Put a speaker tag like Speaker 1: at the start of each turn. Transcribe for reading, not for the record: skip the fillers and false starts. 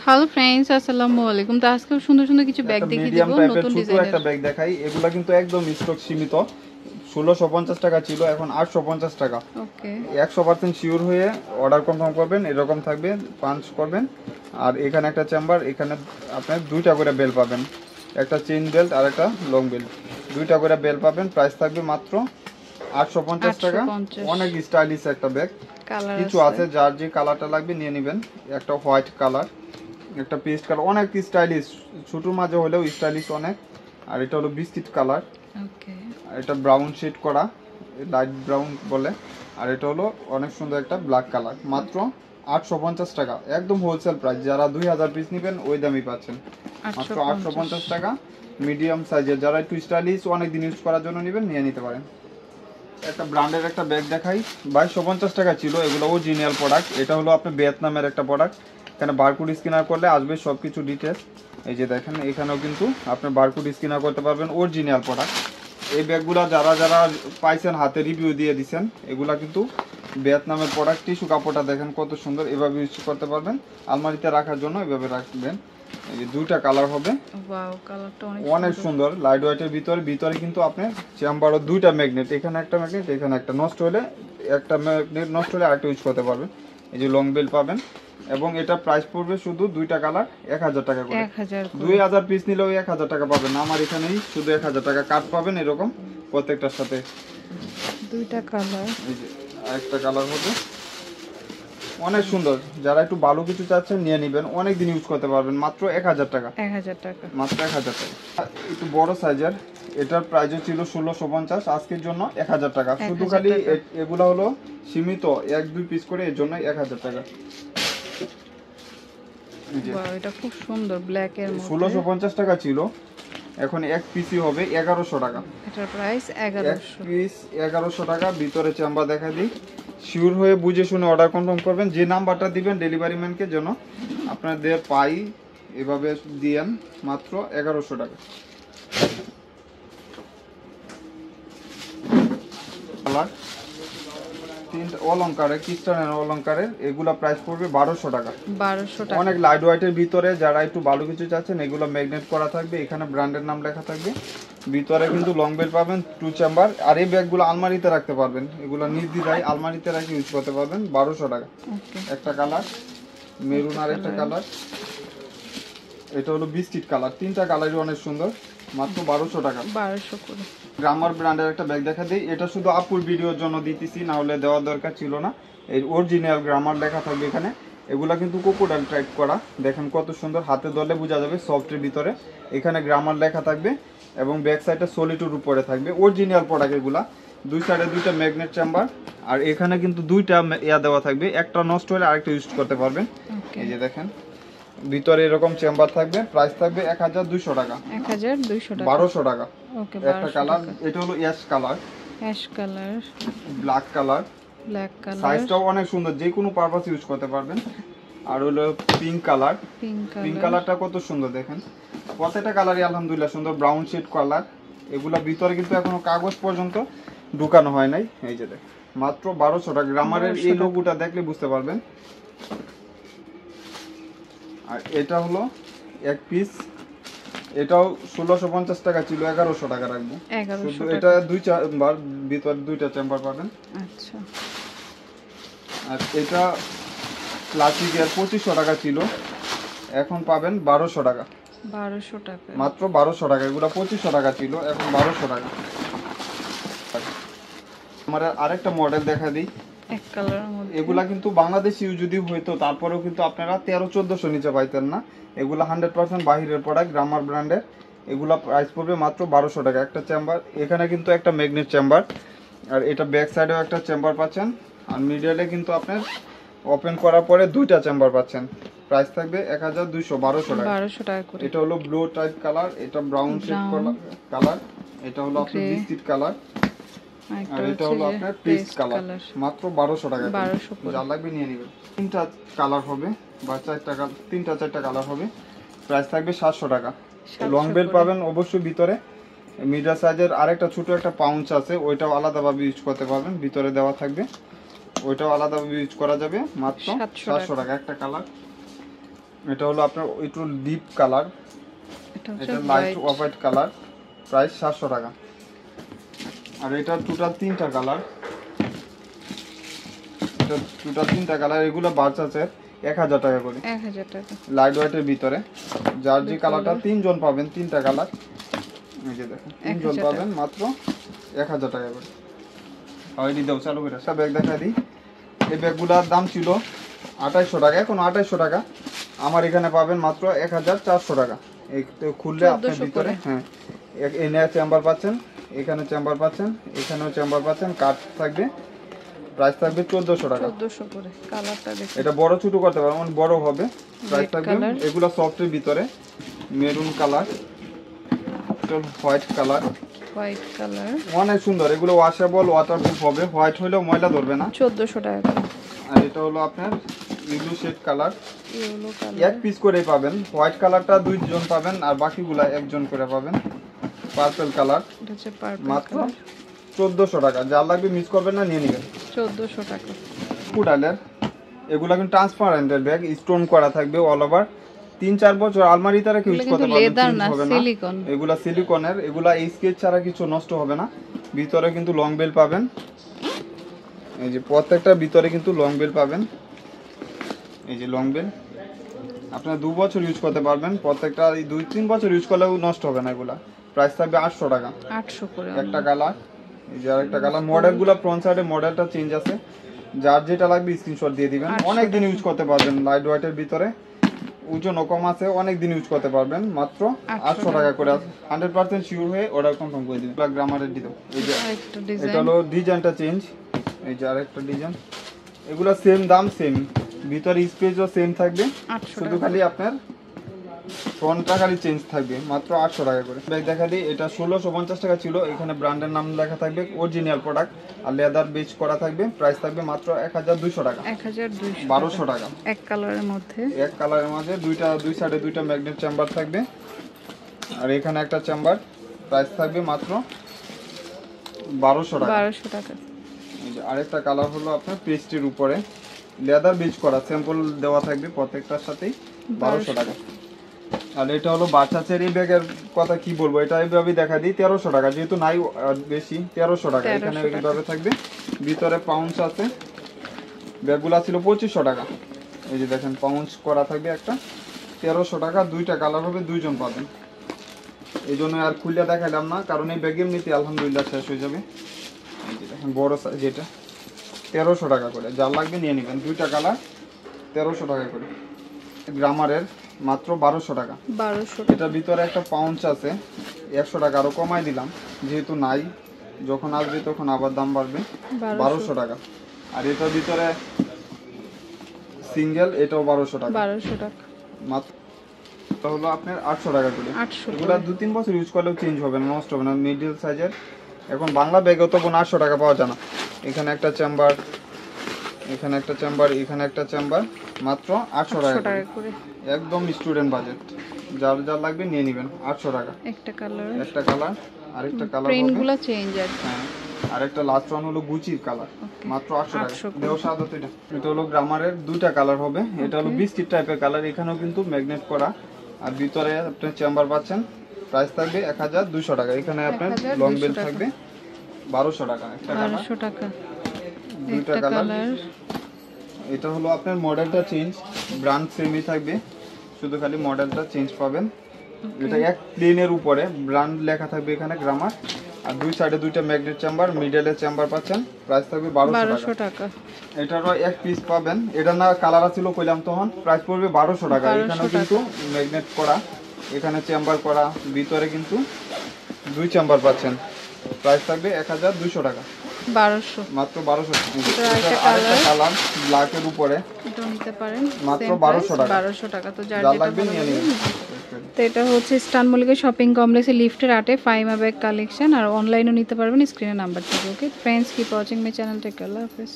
Speaker 1: Hello friends, আসসালামু আলাইকুম। তো আজকে সুন্দর সুন্দর কিছু ব্যাগ দেখিয়ে দেব, নতুন ডিজাইনের
Speaker 2: একটা ব্যাগ দেখাই। এগুলা কিন্তু একদম স্টক সীমিত। 1650 টাকা ছিল, এখন 850 টাকা।
Speaker 1: ওকে,
Speaker 2: 100% শিওর হয়ে অর্ডার কনফার্ম করবেন। এরকম থাকবে, পাঞ্চ করবেন। আর এখানে একটা চেম্বার, এখানে আপনি দুইটা করে বেল পাবেন, একটা চেইন বেল্ট আর একটা লং বেল্ট, দুইটা করে বেল পাবেন। প্রাইস থাকবে মাত্র 850 টাকা। অনেক স্টাইলিশ একটা ব্যাগ। কিছু আছে যার যে কালারটা লাগবে নিয়ে নেবেন। একটা হোয়াইট কালার, একটা পেস্ট কালার, অনেক স্টাইলিশ, ছোটোর মাঝে হলেও স্টাইলিশ অনেক। আর এটা হলো বিস্কিট কালার, এটা ব্রাউন শেড করা, লাইট ব্রাউন বলে। আর এটা হলো অনেক সুন্দর একটা ব্ল্যাক কালার। মাত্র 850 টাকা, একদম হোলসেল প্রাইস। যারা 2000 পিস নেবেন ওই দামই পাচ্ছেন, মাত্র 850 টাকা। মিডিয়াম সাইজের, যারা একটু স্টাইলিশ অনেক দিন ইউজ করার জন্য নেবেন নিয়ে নিতে পারেন। একটা ব্র্যান্ডের একটা ব্যাগ দেখাই, 2250 টাকা ছিল। এগুলো অরিজিনাল প্রোডাক্ট। এটা হলো আপনার ভিয়েতনামের একটা প্রোডাক্ট। এখানে বারকোড স্ক্যানার করলে আসবে সব কিছু ডিটেলস। এই যে দেখেন, এখানেও কিন্তু আপনার বারকোড স্ক্যানার করতে পারবেন, অরিজিনাল প্রোডাক্ট। এই ব্যাগগুলো যারা যারা পাইছেন হাতে রিভিউ দিয়ে দিচ্ছেন, এগুলা কিন্তু ভিয়েতনামের প্রোডাক্ট। টিস্যু কাপড়টা দেখেন কত সুন্দর, এভাবে ইউজ করতে পারবেন। আলমারিতে রাখার জন্য এভাবে রাখবেন। এই দুইটা কালার হবে, অনেক সুন্দর লাইট ওয়েটের ভিতরে। ভিতরে কিন্তু আপনি চেম্বারও দুইটা ম্যাগনেট, এখানে একটা ম্যাগনেট, এখানে একটা। নষ্ট হলে একটা ম্যাগনেট নষ্ট হলে আরেকটা ইউজ করতে পারবেন। এই যে লং বেল পাবেন, এবং এটা প্রাইস পড়বে শুধু দুইটা কালার 1000 টাকা করে। 2000 পিস নিলেও 1000 টাকা পাবেন। আমার এখানেই শুধু 1000 টাকা কাট পাবেন এরকম প্রত্যেকটার সাথে।
Speaker 1: দুইটা কালার,
Speaker 2: এই যে একটা কালার হবে, অনেক সুন্দর। যারা একটু ভালো কিছু চাচ্ছেন নিয়ে নেবেন, অনেক দিন ইউজ করতে পারবেন। মাত্র 1000 টাকা,
Speaker 1: 1000 টাকা,
Speaker 2: মাত্র 1000 টাকা। একটু বড় সাইজের, এটার প্রাইসও ছিল 1650, আজকের জন্য 1000 টাকা। শুধু খালি এগুলা হলো সীমিত 1-2 পিস করে, এর জন্য 1000 টাকা।
Speaker 1: এটা খুব সুন্দর, ব্ল্যাক এর মধ্যে।
Speaker 2: 1650 টাকা ছিল, এখন এক পিসই হবে 1100 টাকা।
Speaker 1: এটার প্রাইস 1100,
Speaker 2: পিস 1100 টাকা। ভিতরে চেম্বার দেখা দিই, শিওর হয়ে বুঝে শুনে অর্ডার কনফার্ম করবেন। যে নাম্বারটা দিবেন ডেলিভারি ম্যানকে, যেন আপনাদের পাই এভাবে দিয়েন। মাত্র 1100 টাকা। কালার তিনটা অলংকারের, ক্রিস্টানের অলংকারের, এগুলা প্রাইস পড়বে 1200 টাকা।
Speaker 1: 1200 টাকা।
Speaker 2: অনেক লাইট ওয়েটের ভিতরে, যারা একটু ভালো কিছু চাচ্ছেন, এগুলো ম্যাগনেট করা থাকবে। এখানে ব্র্যান্ডের নাম লেখা থাকবে। ভিতরে কিন্তু লং বেল পাবেন, 2 চেম্বার। আর এই ব্যাগগুলো আলমারিতে রাখতে পারবেন, এগুলো নির্দ্বিধায় আলমারিতে রাখে ইউজ করতে পারবেন। 1200 টাকা। একটা কালার মেরুন, আর একটা কালার এটা হলো বিস্কিট কালার। তিনটা কালারই অনেক সুন্দর, মাত্র 1200 টাকা।
Speaker 1: 1200 করে।
Speaker 2: গ্রামার ব্র্যান্ডের একটা ব্যাগ দেখা দিই। এটা শুধু আপুর ভিডিওর জন্য দিতেছি, না হলে দেওয়ার দরকার ছিল না। এই অরিজিনাল গ্রামার লেখা থাকবে এখানে। এগুলা কিন্তু কোকোডাইল টাইপ করা, দেখেন কত সুন্দর। হাতে ধরলে বোঝা যাবে সফটের ভিতরে। এখানে গ্রামার লেখা থাকবে, এবং ব্যাক সাইডে সলিডের উপরে থাকবে। অরিজিনাল প্রোডাক্ট এগুলা। দুই সাইডে দুইটা ম্যাগনেট চেম্বার, আর এখানে কিন্তু দুইটা ইয়া দেওয়া থাকবে। একটা নষ্ট হলে আরেকটা ইউজ করতে পারবেন। এই যে দেখেন, ভিতরে এরকম চেম্বার থাকবে। প্রাইস থাকবে 1200 টাকা।
Speaker 1: 1200 টাকা,
Speaker 2: 1200 টাকা।
Speaker 1: ওকে।
Speaker 2: একটা কালার, এটা হলো ash colour,
Speaker 1: ash colour,
Speaker 2: black colour.
Speaker 1: Black colour,
Speaker 2: সাইজটাও অনেক সুন্দর, যে কোনো পারপাস ইউজ করতে পারবেন। আর হলো পিঙ্ক কালার। পিঙ্ক কালারটা কত সুন্দর দেখেন। প্রত্যেকটা কালারই আলহামদুলিল্লাহ সুন্দর। Brown shade colour. এগুলা ভিতরে কিন্তু এখনো কাগজ পর্যন্ত ঢুকানো হয় নাই। এই যে দেখ, মাত্র 1200 টাকা। গ্রামারের এই লোগোটা দেখলে বুঝতে পারবেন। আর এটা হলো এক পিস, এটাও 1650 টাকা ছিল, 1100 টাকা রাখবো। শুধু এটা দুই চেম্বার, ভিতরে দুইটা চেম্বার পাবেন।
Speaker 1: আচ্ছা।
Speaker 2: আর এটা ক্লাসিকের 2500 টাকা ছিল, এখন পাবেন 1200 টাকা।
Speaker 1: 1200 টাকা,
Speaker 2: মাত্র 1200 টাকা। এগুলো 2500 টাকা ছিল, এখন 1200 টাকা। আমার আরেকটা মডেল দেখা দিই।
Speaker 1: এক কালারের মধ্যে।
Speaker 2: এগুলা কিন্তু বাংলাদেশি যদি হইতো, তারপরেও কিন্তু আপনারা 1300-1400 নিচে পাইতেন না। এগুলা 100% বাহিরের প্রোডাক্ট, গ্রামার ব্র্যান্ডের। এগুলা প্রাইস পড়বে মাত্র 1200 টাকা। একটা চেম্বার, এখানে কিন্তু একটা ম্যাগনেট চেম্বার, আর এটা ব্যাক সাইডেও একটা চেম্বার পাচ্ছেন। আর মিডলে কিন্তু আপনার ওপেন করার পরে দুইটা চেম্বার পাচ্ছেন। প্রাইস থাকবে 1200, 1200 টাকা।
Speaker 1: 1200 টাকা করে।
Speaker 2: এটা হলো ব্লু টাইপ কালার, এটা ব্রাউন শেড কালার, এটা হলো আপনার বিস্কিট কালার, আর এটা হলো আপনার পেস্ট কালার। মাত্র 1200 টাকা।
Speaker 1: 1200
Speaker 2: যা লাগবে নিয়ে নেবেন। তিনটা কালার হবে, বা তিনটা চারটা কালার হবে। প্রাইস থাকবে 700 টাকা। লং বেল পাবেন অবশ্যই ভিতরে। মিডিয়াম সাইজের আরেকটা ছোট একটা পাউঞ্চ আছে, ওইটাও আলাদাভাবে ইউজ করতে পারবেন, ভিতরে দেওয়া থাকবে। ওইটাও আলাদাভাবে ইউজ করা যাবে। মাত্র 700 টাকা। একটা কালার এটা হলো আপনার একটু ডিপ কালার,
Speaker 1: এটা হচ্ছে
Speaker 2: এটা light
Speaker 1: white.
Speaker 2: Off white colour, price 700 টাকা। আর এটা টোটাল 3টা কালার, এটা টোটাল 3টা কালার, এগুলো বাচ্চাদের 1000 টাকা করে
Speaker 1: 1000 টাকা।
Speaker 2: লাইট হোয়াইটের ভিতরে। যার যে কালারটা 3 জন পাবেন, 3টা কালার, এই যে দেখেন 3 জন পাবেন মাত্র 1000 টাকা করে। অলরেডি দাও চালু করে সব ব্যাগ দেখা দিই। এই ব্যাগগুলোর দাম ছিল 2800 টাকা, এখন 2800 টাকা। আমার এখানে পাবেন মাত্র 1400 টাকা। এই খুললে আপনার ভিতরে হ্যাঁ এনে চেম্বার পাচ্ছেন, এখানে চেম্বার পাচ্ছেন, এখানেও চেম্বার পাচ্ছেন, কাট থাকবে। প্রাইস থাকবে 1400 টাকা।
Speaker 1: 1400 করে। কালারটা দেখুন,
Speaker 2: এটা বড় ছোট করতে পারবেন, মানে বড় হবে। প্রাইস থাকবে এগুলো সফটের ভিতরে, maroon colour, white colour,
Speaker 1: white colour,
Speaker 2: অনেক সুন্দর। এগুলো ওয়াশেবল, ওয়াটারপ্রুফ হবে, হোয়াইট হলেও ময়লা ধরবে না।
Speaker 1: 1400 টাকা করে।
Speaker 2: আর এটা হলো আপনার yellow shade colour,
Speaker 1: yellow colour,
Speaker 2: এক পিস করে পাবেন। হোয়াইট কালারটা 2 জন পাবেন আর বাকিগুলা 1 জন করে পাবেন। পার্পল কালার,
Speaker 1: এটা হচ্ছে পার্পল
Speaker 2: মাত্র
Speaker 1: কালার,
Speaker 2: 1400 টাকা। যার লাগবে মিস করবেন না, নিয়ে নেবেন।
Speaker 1: 1400 টাকা।
Speaker 2: কুডালের এগুলা কিন্তু ট্রান্সপারেন্টের ব্যাগ, স্টোন করা থাকবে অল ওভার। 3-4 বছর আলমারিতে রেখে ইউজ করতে পারবেন,
Speaker 1: লেদার না,
Speaker 2: চেঞ্জ হবে না।
Speaker 1: সিলিকন।
Speaker 2: এগুলা সিলিকনের, এগুলা এই স্কেচ ছাড়া কিছু নষ্ট হবে না। ভিতরে কিন্তু লং বেল পাবেন, এই যে প্রত্যেকটা ভিতরে কিন্তু লং বেল পাবেন। এই যে লং বেল আপনারা 2 বছর ইউজ করতে পারবেন, প্রত্যেকটা 2-3 বছর ইউজ করলেও নষ্ট হবে না। এগুলা প্রাইস থাকবে 800 টাকা।
Speaker 1: 800 করে।
Speaker 2: একটা কালার, এই যে আরেকটা কালার। মডেলগুলো ফ্রন্ট সাইডে মডেলটা চেঞ্জ আছে, যার যেটা লাগবে স্ক্রিনশট দিয়ে দিবেন। অনেক দিন ইউজ করতে পারবেন, লাইট ওয়েটের ভিতরে, ওজনও কম আছে, অনেক দিন ইউজ করতে পারবেন। মাত্র 800 টাকা করে। 100% শিওর হয়ে অর্ডার কনফার্ম করে দিবেন। গ্রামারের দিও, এই যে
Speaker 1: আরেকটা ডিজাইন,
Speaker 2: এটা হলো ডিজাইনটা চেঞ্জ, এই যে আরেকটা ডিজাইন। এগুলো সেম দাম, সেম ভিতরে স্পেসও সেম থাকবে,
Speaker 1: 800
Speaker 2: শুধু
Speaker 1: টাকা।
Speaker 2: খালি আপনার ফ্রন্টটা খালি চেঞ্জ থাকবে। মাত্র 800 টাকা করে। ব্যাগ দেখা দিই, এটা 1650 টাকা ছিল। এখানে ব্র্যান্ডের নাম লেখা থাকবে, অরিজিনাল প্রোডাক্ট, আর লেদার বেজ করা থাকবে। প্রাইস থাকবে মাত্র 1200 টাকা।
Speaker 1: 1200,
Speaker 2: 1200 টাকা।
Speaker 1: এক কালারের মধ্যে,
Speaker 2: এক কালারের মাঝে দুই সাইডে দুইটা ম্যাগনেট চেম্বার থাকবে, আর এখানে একটা চেম্বার। প্রাইস থাকবে মাত্র 1200 টাকা।
Speaker 1: 1200 টাকা।
Speaker 2: এই যে আরেকটা কালার হলো আপনার পেস্টের উপরে লেদার বেজ করা, স্যাম্পল দেওয়া থাকবে প্রত্যেকটার সাথেই। 1200 টাকা। আর এটা হলো বাচ্চা চেরি ব্যাগের কথা কি বলবো, এটা এইভাবে দেখা দিই 1300 টাকা, যেহেতু নাই বেশি। 1300 টাকা। এখানে এইভাবে থাকবে, ভিতরে পাউন্স আছে। ব্যাগগুলা ছিল 2500 টাকা। এই যে দেখেন পাউন্স করা থাকবে একটা। 1300 টাকা। 2টা কালার হবে, 2 জন পাবেন। এই জন্য আর খুলে দেখাইলাম না, কারণ এই ব্যাগ এমনিতে আলহামদুলিল্লাহ শেষ হয়ে যাবে। এই যে দেখেন বড় সাইজ, এটা 1300 টাকা করে। যার লাগবে নিয়ে নেবেন। 2টা কালার 1300 টাকা করে। গ্রামারের মাত্র 1200 টাকা।
Speaker 1: 1200
Speaker 2: এটার ভিতরে একটা পাউন্স আছে, 100 টাকা আরো কমাই দিলাম, যেহেতু নাই, যখন আসবে তখন আবার দাম বাড়বে। 1200 টাকা। আর এটার ভিতরে সিঙ্গেল, এটাও 1200 টাকা।
Speaker 1: 1200 টাকা।
Speaker 2: মাত্র এটা হলো আপনার 800 টাকা করে।
Speaker 1: 800
Speaker 2: এগুলা 2-3 বছর ইউজ করলেও চেঞ্জ হবে না, নষ্ট হবে না। মিডল সাইজের। এখন বাংলা ব্যাগও তো 800 টাকা পাওয়া যায় না। এখানে একটা চেম্বার, এখানে একটা চেম্বার, এখানে একটা চেম্বার, মাত্র 800 টাকা
Speaker 1: করে।
Speaker 2: একদম স্টুডেন্ট বাজেট। যার যার লাগবে নিয়ে নেবেন। 800 টাকা।
Speaker 1: একটা কালার,
Speaker 2: একটা কালার, আরেকটা কালার
Speaker 1: প্রিন্টগুলো চেঞ্জ আছে।
Speaker 2: হ্যাঁ, আরেকটা লাস্ট ওয়ান হলো গুচির কালার, মাত্র 800 টাকা। দেও সাদা তো এটা। এটা হলো গ্রামারের 2টা কালার হবে। এটা হলো বিস্কিট টাইপের কালার, এখানেও কিন্তু ম্যাগনেট করা, আর ভিতরে আপনি চেম্বার পাচ্ছেন। প্রাইস থাকবে 1200 টাকা। এখানে আপনার লং বেল থাকবে 1200 টাকা। একটা কালার,
Speaker 1: 1200 টাকা।
Speaker 2: 2টা কালার। এটা হলো আপনার মডেলটা চেঞ্জ, ব্র্যান্ড সেমই থাকবে, শুধু খালি মডেলটা চেঞ্জ পাবেন। এটা এক প্লেনের উপরে ব্র্যান্ড লেখা থাকবে এখানে, গ্রামার, আর 2 সাইডে 2টা ম্যাগনেট চেম্বার, মিডলে চেম্বার পাচ্ছেন। প্রাইস থাকবে 1200 টাকা। এটারও এক পিস পাবেন। এটা না কালার ছিল কইলাম তখন, প্রাইস পড়বে 1200 টাকা। এখানেও কিন্তু ম্যাগনেট করা, এখানে চেম্বার করা, ভিতরে কিন্তু 2 চেম্বার পাচ্ছেন। প্রাইস থাকবে 1200 টাকা।
Speaker 1: 1200,
Speaker 2: মাত্র 1200 টাকা।
Speaker 1: এটা
Speaker 2: আরেকটা কালার ব্ল্যাকের উপরে,
Speaker 1: এটা নিতে পারেন
Speaker 2: মাত্র 1200 টাকা।
Speaker 1: 1200 টাকা। তো যার
Speaker 2: যা
Speaker 1: যেটা
Speaker 2: লাগবে নিয়ে নিন।
Speaker 1: তো এটা হচ্ছে স্টান মল্লিকা শপিং কমপ্লেক্সে লিফটের 8-এ ফাইমা ব্যাগ কালেকশন, আর অনলাইনেও নিতে পারবেন স্ক্রিনে নাম্বার থেকে। Okay friends, keep watching my channel. Take care, আল্লাহ হাফেজ।